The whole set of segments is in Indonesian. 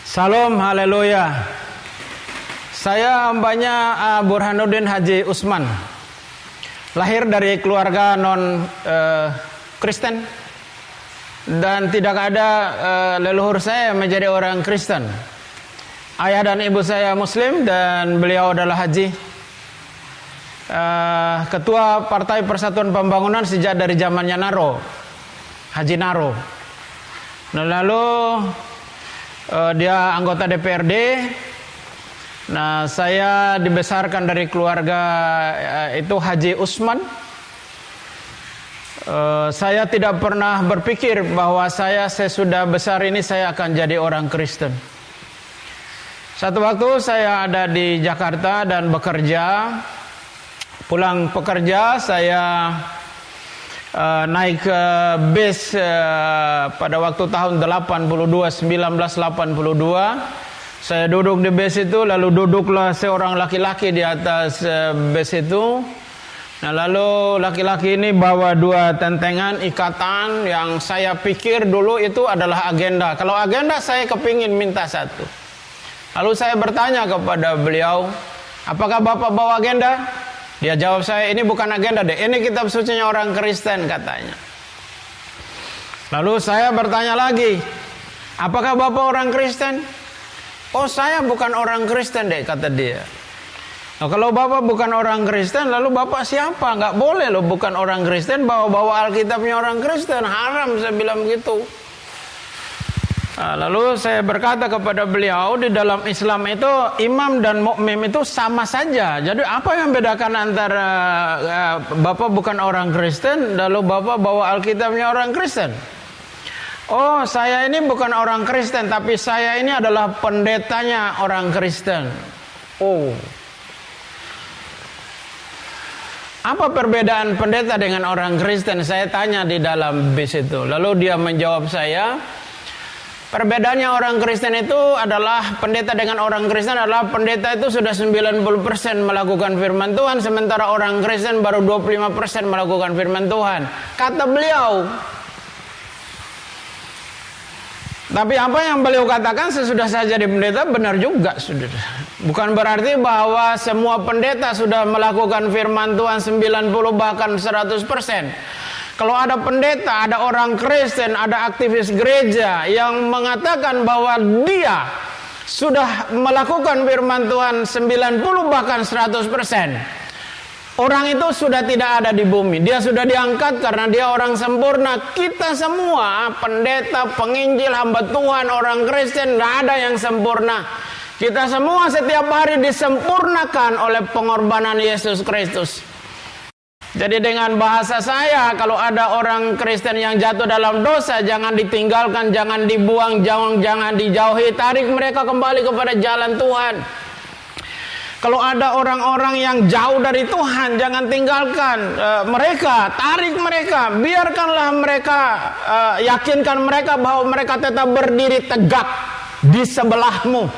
Salam, haleluya. Saya hambanya Burhanuddin Haji Usman. Lahir dari keluarga non Kristen dan tidak ada leluhur saya menjadi orang Kristen. Ayah dan ibu saya Muslim dan beliau adalah haji. Ketua Partai Persatuan Pembangunan sejak dari zamannya Naro, Haji Naro. Nah, lalu dia anggota DPRD. Nah, saya dibesarkan dari keluarga itu Haji Usman. Saya tidak pernah berpikir bahwa saya sesudah besar ini saya akan jadi orang Kristen. Satu waktu saya ada di Jakarta dan bekerja. Pulang pekerja saya naik ke bis pada waktu tahun 1982. Saya duduk di bis itu, lalu duduklah seorang laki-laki di atas bis itu. Nah, lalu laki-laki ini bawa dua tentengan ikatan yang saya pikir dulu itu adalah agenda. Kalau agenda saya kepingin minta satu. Lalu saya bertanya kepada beliau, apakah Bapak bawa agenda? Dia jawab saya, ini bukan agenda deh, ini kitab sucinya orang Kristen katanya. Lalu saya bertanya lagi, apakah Bapak orang Kristen? Oh, saya bukan orang Kristen deh, kata dia. Nah, kalau Bapak bukan orang Kristen, lalu Bapak siapa? Nggak boleh loh bukan orang Kristen bawa-bawa Alkitabnya orang Kristen, haram, saya bilang gitu. Nah, lalu saya berkata kepada beliau, di dalam Islam itu imam dan mukmim itu sama saja. Jadi apa yang membedakan antara Bapak bukan orang Kristen lalu Bapak bawa Alkitabnya orang Kristen? Oh, saya ini bukan orang Kristen, tapi saya ini adalah pendetanya orang Kristen. Oh, apa perbedaan pendeta dengan orang Kristen? Saya tanya di dalam bis itu. Lalu dia menjawab saya, perbedaannya orang Kristen itu adalah pendeta dengan orang Kristen adalah pendeta itu sudah 90% melakukan firman Tuhan, sementara orang Kristen baru 25% melakukan firman Tuhan. Kata beliau. Tapi apa yang beliau katakan sesudah saya jadi pendeta benar juga, saudara. Bukan berarti bahwa semua pendeta sudah melakukan firman Tuhan 90 bahkan 100%. Kalau ada pendeta, ada orang Kristen, ada aktivis gereja yang mengatakan bahwa dia sudah melakukan firman Tuhan 90 bahkan 100%. Orang itu sudah tidak ada di bumi. Dia sudah diangkat karena dia orang sempurna. Kita semua, pendeta, penginjil, hamba Tuhan, orang Kristen, tidak ada yang sempurna. Kita semua setiap hari disempurnakan oleh pengorbanan Yesus Kristus. Jadi dengan bahasa saya, kalau ada orang Kristen yang jatuh dalam dosa, jangan ditinggalkan, jangan dibuang, jangan dijauhi. Tarik mereka kembali kepada jalan Tuhan. Kalau ada orang-orang yang jauh dari Tuhan, jangan tinggalkan mereka, tarik mereka, biarkanlah mereka, yakinkan mereka bahwa mereka tetap berdiri tegak di sebelahmu.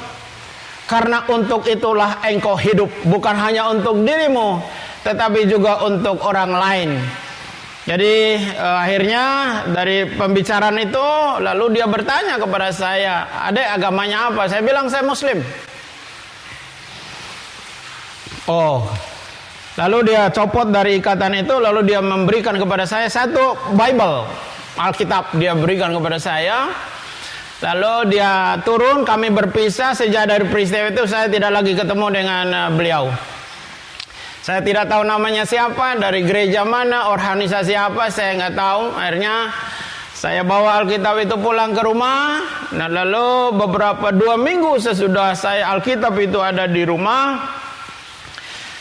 Karena untuk itulah engkau hidup, bukan hanya untuk dirimu, tetapi juga untuk orang lain. Jadi akhirnya dari pembicaraan itu, lalu dia bertanya kepada saya, adek agamanya apa? Saya bilang saya Muslim. Oh, lalu dia copot dari ikatan itu, lalu dia memberikan kepada saya satu Bible, Alkitab dia berikan kepada saya. Lalu dia turun, kami berpisah. Sejak dari peristiwa itu saya tidak lagi ketemu dengan beliau. Saya tidak tahu namanya siapa, dari gereja mana, organisasi apa, saya nggak tahu. Akhirnya saya bawa Alkitab itu pulang ke rumah. Nah, lalu beberapa 2 minggu sesudah saya Alkitab itu ada di rumah,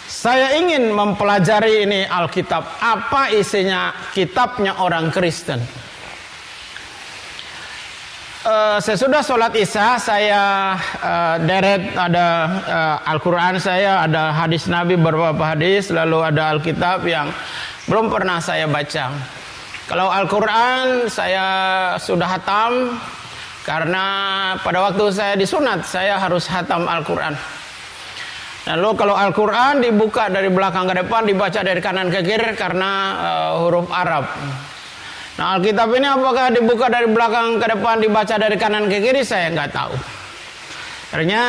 saya ingin mempelajari ini Alkitab. Apa isinya kitabnya orang Kristen? Sesudah sholat isya saya deret ada Al-Quran saya, ada hadis Nabi beberapa hadis, lalu ada Alkitab yang belum pernah saya baca. Kalau Al-Quran saya sudah hatam, karena pada waktu saya disunat saya harus hatam Al-Quran. Lalu kalau Al-Quran dibuka dari belakang ke depan, dibaca dari kanan ke kiri karena huruf Arab. Nah, Alkitab ini apakah dibuka dari belakang ke depan, dibaca dari kanan ke kiri, saya nggak tahu. Akhirnya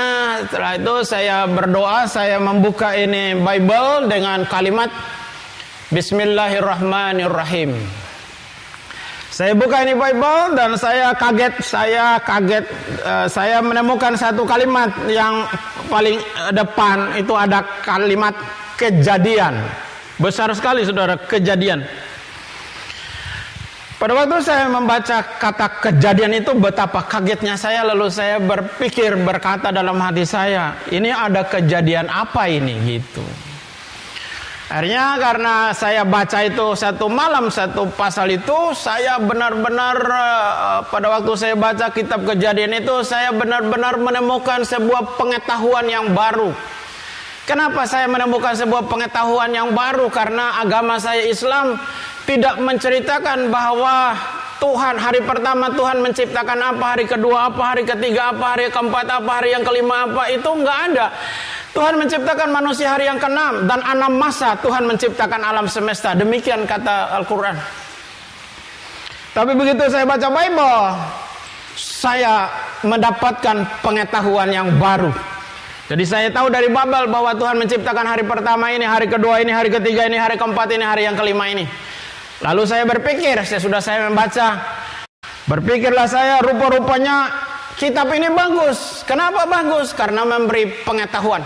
setelah itu saya berdoa, saya membuka ini Bible dengan kalimat Bismillahirrahmanirrahim. Saya buka ini Bible dan saya kaget, saya menemukan satu kalimat yang paling depan, itu ada kalimat kejadian. Besar sekali saudara, kejadian. Pada waktu saya membaca kata kejadian itu, betapa kagetnya saya, lalu saya berpikir, berkata dalam hati saya, ini ada kejadian apa ini gitu. Akhirnya karena saya baca itu satu malam, satu pasal itu, saya benar-benar pada waktu saya baca kitab kejadian itu, saya benar-benar menemukan sebuah pengetahuan yang baru. Kenapa saya menemukan sebuah pengetahuan yang baru? Karena agama saya Islam tidak menceritakan bahwa Tuhan hari pertama Tuhan menciptakan apa, hari kedua apa, hari ketiga apa, hari keempat apa, hari yang kelima apa, itu enggak ada. Tuhan menciptakan manusia hari yang ke-6 dan 6 masa Tuhan menciptakan alam semesta. Demikian kata Al-Quran. Tapi begitu saya baca Bible, saya mendapatkan pengetahuan yang baru. Jadi saya tahu dari Bible bahwa Tuhan menciptakan hari pertama ini, hari kedua ini, hari ketiga ini, hari keempat ini, hari yang kelima ini. Lalu saya berpikir, sesudah saya membaca, berpikirlah saya, rupa-rupanya kitab ini bagus. Kenapa bagus? Karena memberi pengetahuan.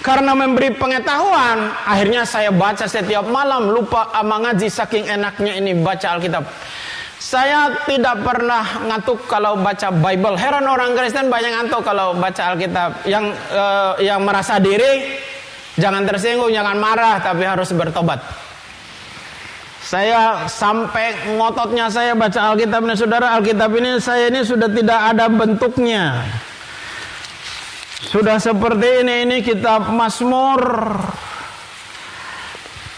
Karena memberi pengetahuan, akhirnya saya baca setiap malam, lupa ama ngaji saking enaknya ini baca Alkitab. Saya tidak pernah ngantuk kalau baca Bible. Heran orang Kristen banyak ngantuk kalau baca Alkitab. Yang merasa diri, jangan tersinggung, jangan marah, tapi harus bertobat. Saya sampai ngototnya saya baca Alkitab ini, saudara. Alkitab ini saya ini sudah tidak ada bentuknya. Sudah seperti ini kitab Mazmur.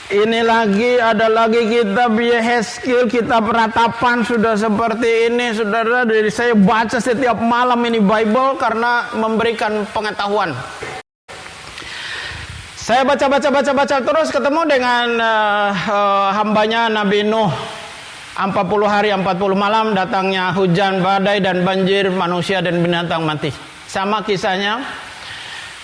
Ini lagi, ada lagi kitab Yehezkiel, kitab Ratapan, sudah seperti ini, saudara. Jadi saya baca setiap malam ini Bible karena memberikan pengetahuan. Saya baca terus, ketemu dengan hambanya Nabi Nuh. 40 hari 40 malam datangnya hujan, badai dan banjir, manusia dan binatang mati. Sama kisahnya.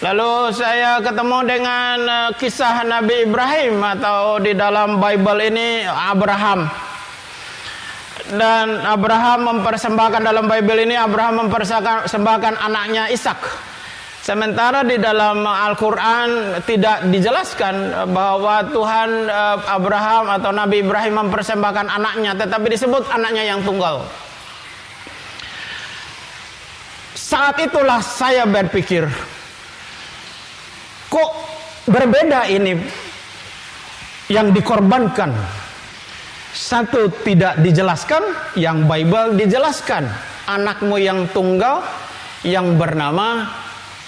Lalu saya ketemu dengan kisah Nabi Ibrahim, atau di dalam Bible ini Abraham. Dan Abraham mempersembahkan, dalam Bible ini Abraham mempersembahkan anaknya Ishak. Sementara di dalam Al-Quran tidak dijelaskan bahwa Tuhan Abraham atau Nabi Ibrahim mempersembahkan anaknya, tetapi disebut anaknya yang tunggal. Saat itulah saya berpikir, kok berbeda ini yang dikorbankan. Satu tidak dijelaskan, yang Bible dijelaskan. Anakmu yang tunggal yang bernama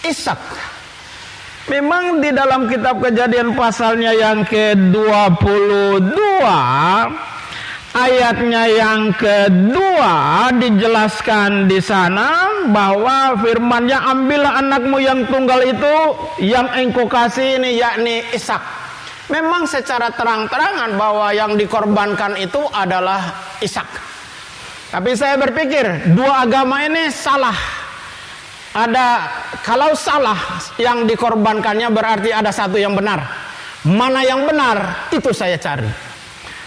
Ishak. Memang di dalam kitab Kejadian pasalnya yang ke-22 ayatnya yang kedua dijelaskan di sana bahwa firman-Nya, ambillah anakmu yang tunggal itu yang engkau kasih ini, yakni Ishak. Memang secara terang-terangan bahwa yang dikorbankan itu adalah Ishak. Tapi saya berpikir dua agama ini salah. Kalau salah yang dikorbankannya berarti ada satu yang benar. Mana yang benar itu saya cari.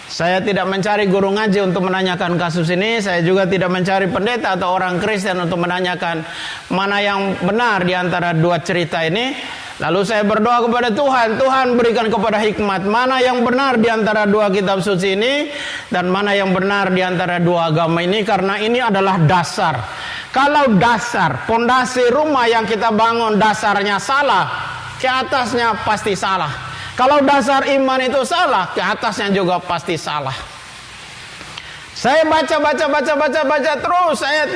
Saya tidak mencari guru ngaji untuk menanyakan kasus ini. Saya juga tidak mencari pendeta atau orang Kristen untuk menanyakan mana yang benar di antara dua cerita ini. Lalu saya berdoa kepada Tuhan, Tuhan berikan kepada hikmat mana yang benar di antara dua kitab suci ini dan mana yang benar di antara dua agama ini, karena ini adalah dasar. Kalau dasar, pondasi rumah yang kita bangun dasarnya salah, ke atasnya pasti salah. Kalau dasar iman itu salah, ke atasnya juga pasti salah. Saya baca terus. Saya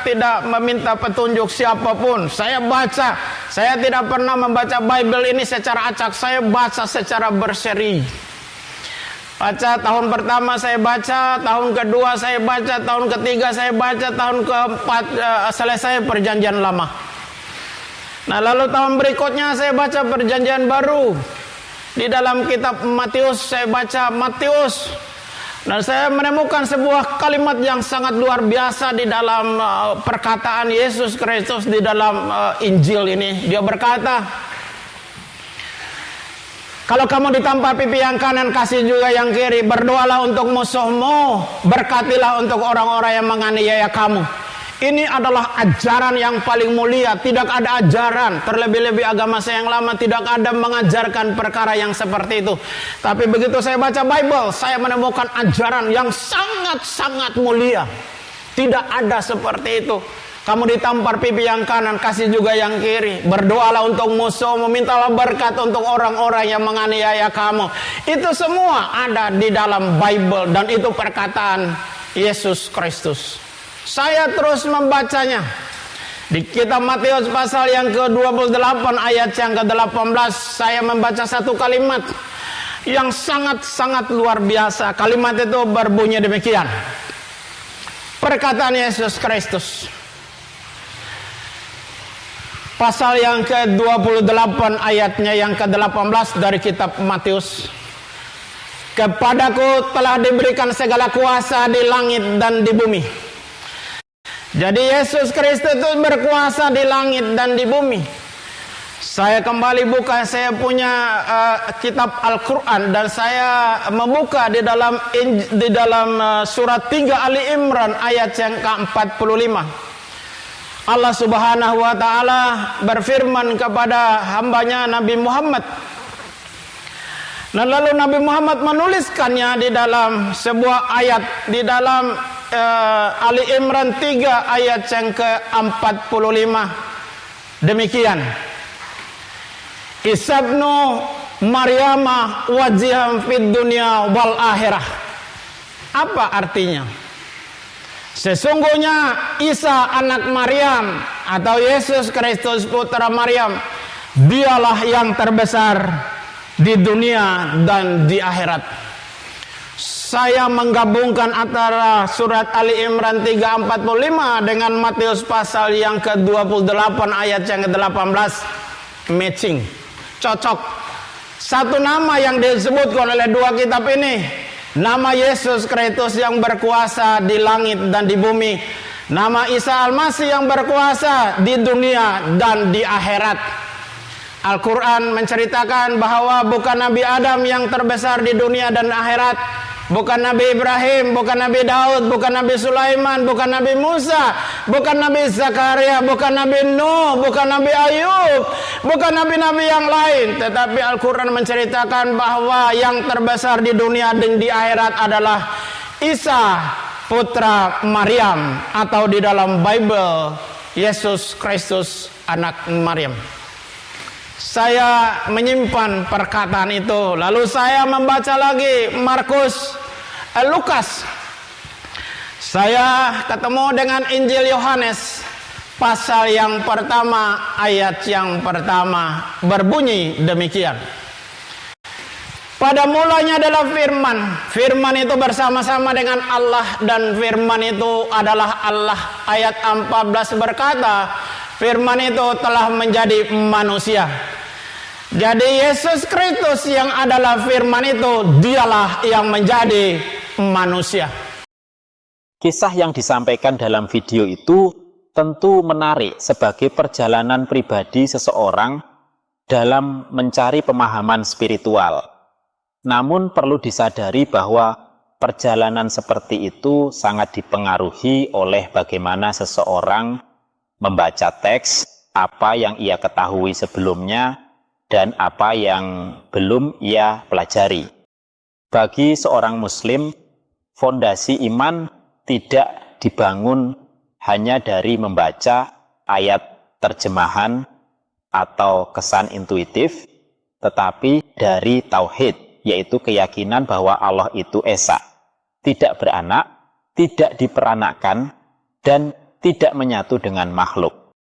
tidak meminta petunjuk siapapun. Saya baca. Saya tidak pernah membaca Bible ini secara acak. Saya baca secara berseri. Baca tahun pertama saya baca, tahun kedua saya baca, tahun ketiga saya baca, tahun keempat selesai perjanjian lama. Nah lalu tahun berikutnya saya baca perjanjian baru. Di dalam kitab Matius saya baca Matius. Dan saya menemukan sebuah kalimat yang sangat luar biasa di dalam perkataan Yesus Kristus di dalam Injil ini. Dia berkata, kalau kamu ditampar pipi yang kanan, kasih juga yang kiri. Berdoalah untuk musuhmu, berkatilah untuk orang-orang yang menganiaya kamu. Ini adalah ajaran yang paling mulia. Tidak ada ajaran, terlebih-lebih agama saya yang lama tidak ada mengajarkan perkara yang seperti itu. Tapi begitu saya baca Bible, saya menemukan ajaran yang sangat-sangat mulia. Tidak ada seperti itu. Kamu ditampar pipi yang kanan, kasih juga yang kiri. Berdoalah untuk musuh, memintalah berkat untuk orang-orang yang menganiaya kamu. Itu semua ada di dalam Bible dan itu perkataan Yesus Kristus. Saya terus membacanya di kitab Matius pasal yang ke-28 ayat yang ke-18. Saya membaca satu kalimat yang sangat-sangat luar biasa. Kalimat itu berbunyi demikian. Perkataan Yesus Kristus pasal yang ke-28 ayatnya yang ke-18 dari kitab Matius. Kepadaku telah diberikan segala kuasa di langit dan di bumi. Jadi Yesus Kristus itu berkuasa di langit dan di bumi. Saya kembali buka, saya punya kitab Al-Quran dan saya membuka di dalam surat 3 Ali Imran ayat yang ke-45. Allah Subhanahu wa taala berfirman kepada hambanya Nabi Muhammad. Dan lalu Nabi Muhammad menuliskannya di dalam sebuah ayat di dalam Ali Imran 3 ayat yang ke-45. Demikian. Isabnu Maryama wajiham fid dunya wal akhirah. Apa artinya? Sesungguhnya Isa anak Maryam atau Yesus Kristus putra Maryam, dialah yang terbesar di dunia dan di akhirat. Saya menggabungkan antara surat Ali Imran 3:45 dengan Matius pasal yang ke-28 ayat yang ke-18. Matching, cocok. Satu nama yang disebutkan oleh dua kitab ini, nama Yesus Kristus yang berkuasa di langit dan di bumi, nama Isa Al-Masih yang berkuasa di dunia dan di akhirat. Al-Quran menceritakan bahwa bukan Nabi Adam yang terbesar di dunia dan akhirat, bukan Nabi Ibrahim, bukan Nabi Daud, bukan Nabi Sulaiman, bukan Nabi Musa, bukan Nabi Zakaria, bukan Nabi Nuh, bukan Nabi Ayub, bukan nabi-nabi yang lain. Tetapi Al-Quran menceritakan bahwa yang terbesar di dunia dan di akhirat adalah Isa putra Maryam, atau di dalam Bible Yesus Kristus anak Maryam. Saya menyimpan perkataan itu. Lalu saya membaca lagi Lukas. Saya ketemu dengan Injil Yohanes pasal yang pertama ayat yang pertama berbunyi demikian. Pada mulanya adalah firman. Firman itu bersama-sama dengan Allah dan firman itu adalah Allah. Ayat 14 berkata, firman itu telah menjadi manusia. Jadi Yesus Kristus yang adalah firman itu, dialah yang menjadi manusia. Kisah yang disampaikan dalam video itu tentu menarik sebagai perjalanan pribadi seseorang dalam mencari pemahaman spiritual. Namun perlu disadari bahwa perjalanan seperti itu sangat dipengaruhi oleh bagaimana seseorang membaca teks, apa yang ia ketahui sebelumnya, dan apa yang belum ia pelajari. Bagi seorang Muslim, fondasi iman tidak dibangun hanya dari membaca ayat terjemahan atau kesan intuitif, tetapi dari tauhid, yaitu keyakinan bahwa Allah itu esa, tidak beranak, tidak diperanakkan, dan tidak menyatu dengan makhluk.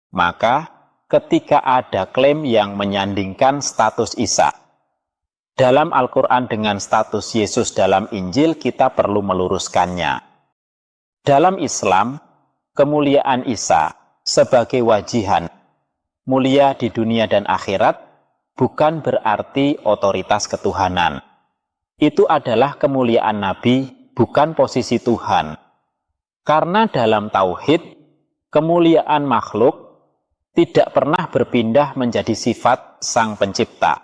Maka ketika ada klaim yang menyandingkan status Isa dalam Al-Quran dengan status Yesus dalam Injil, kita perlu meluruskannya. Dalam Islam, kemuliaan Isa sebagai wajihan, mulia di dunia dan akhirat, bukan berarti otoritas ketuhanan. itu adalah kemuliaan Nabi, bukan posisi Tuhan. Karena dalam tauhid, kemuliaan makhluk tidak pernah berpindah menjadi sifat Sang Pencipta.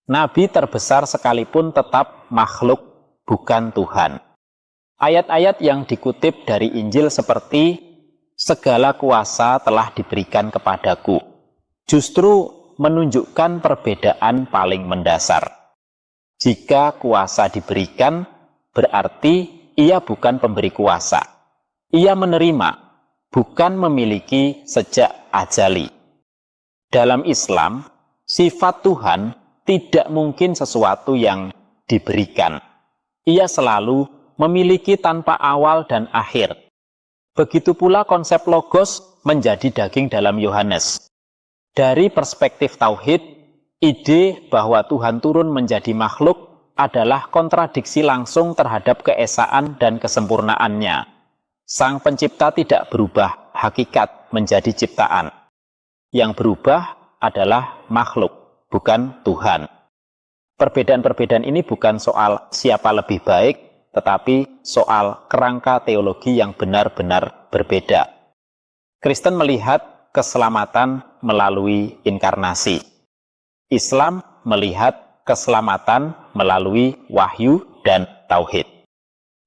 Nabi terbesar sekalipun tetap makhluk, bukan Tuhan. Ayat-ayat yang dikutip dari Injil seperti segala kuasa telah diberikan kepadaku, justru menunjukkan perbedaan paling mendasar. Jika kuasa diberikan, berarti ia bukan pemberi kuasa. Ia menerima, bukan memiliki sejak azali. Dalam Islam, sifat Tuhan tidak mungkin sesuatu yang diberikan. Ia selalu memiliki tanpa awal dan akhir. Begitu pula konsep logos menjadi daging dalam Yohanes. Dari perspektif tauhid, ide bahwa Tuhan turun menjadi makhluk adalah kontradiksi langsung terhadap keesaan dan kesempurnaannya. Sang Pencipta tidak berubah hakikat menjadi ciptaan. Yang berubah adalah makhluk, bukan Tuhan. Perbedaan-perbedaan ini bukan soal siapa lebih baik, tetapi soal kerangka teologi yang benar-benar berbeda. Kristen melihat keselamatan melalui inkarnasi. Islam melihat keselamatan melalui wahyu dan tauhid.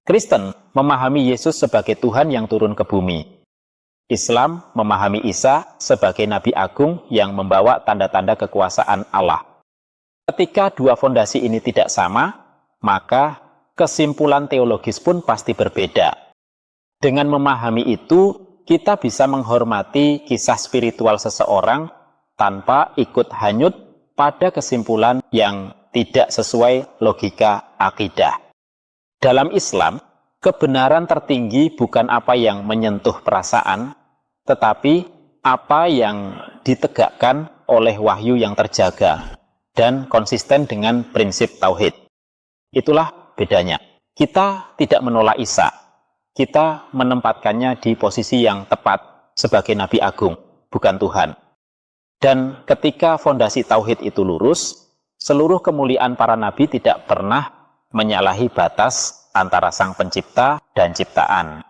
Kristen memahami Yesus sebagai Tuhan yang turun ke bumi. Islam memahami Isa sebagai Nabi Agung yang membawa tanda-tanda kekuasaan Allah. Ketika dua fondasi ini tidak sama, maka kesimpulan teologis pun pasti berbeda. Dengan memahami itu, kita bisa menghormati kisah spiritual seseorang tanpa ikut hanyut pada kesimpulan yang tidak sesuai logika akidah. Dalam Islam, kebenaran tertinggi bukan apa yang menyentuh perasaan, tetapi apa yang ditegakkan oleh wahyu yang terjaga dan konsisten dengan prinsip tauhid. Itulah bedanya. Kita tidak menolak Isa. Kita menempatkannya di posisi yang tepat sebagai Nabi Agung, bukan Tuhan. Dan ketika fondasi tauhid itu lurus, seluruh kemuliaan para nabi tidak pernah menyalahi batas antara Sang Pencipta dan ciptaan.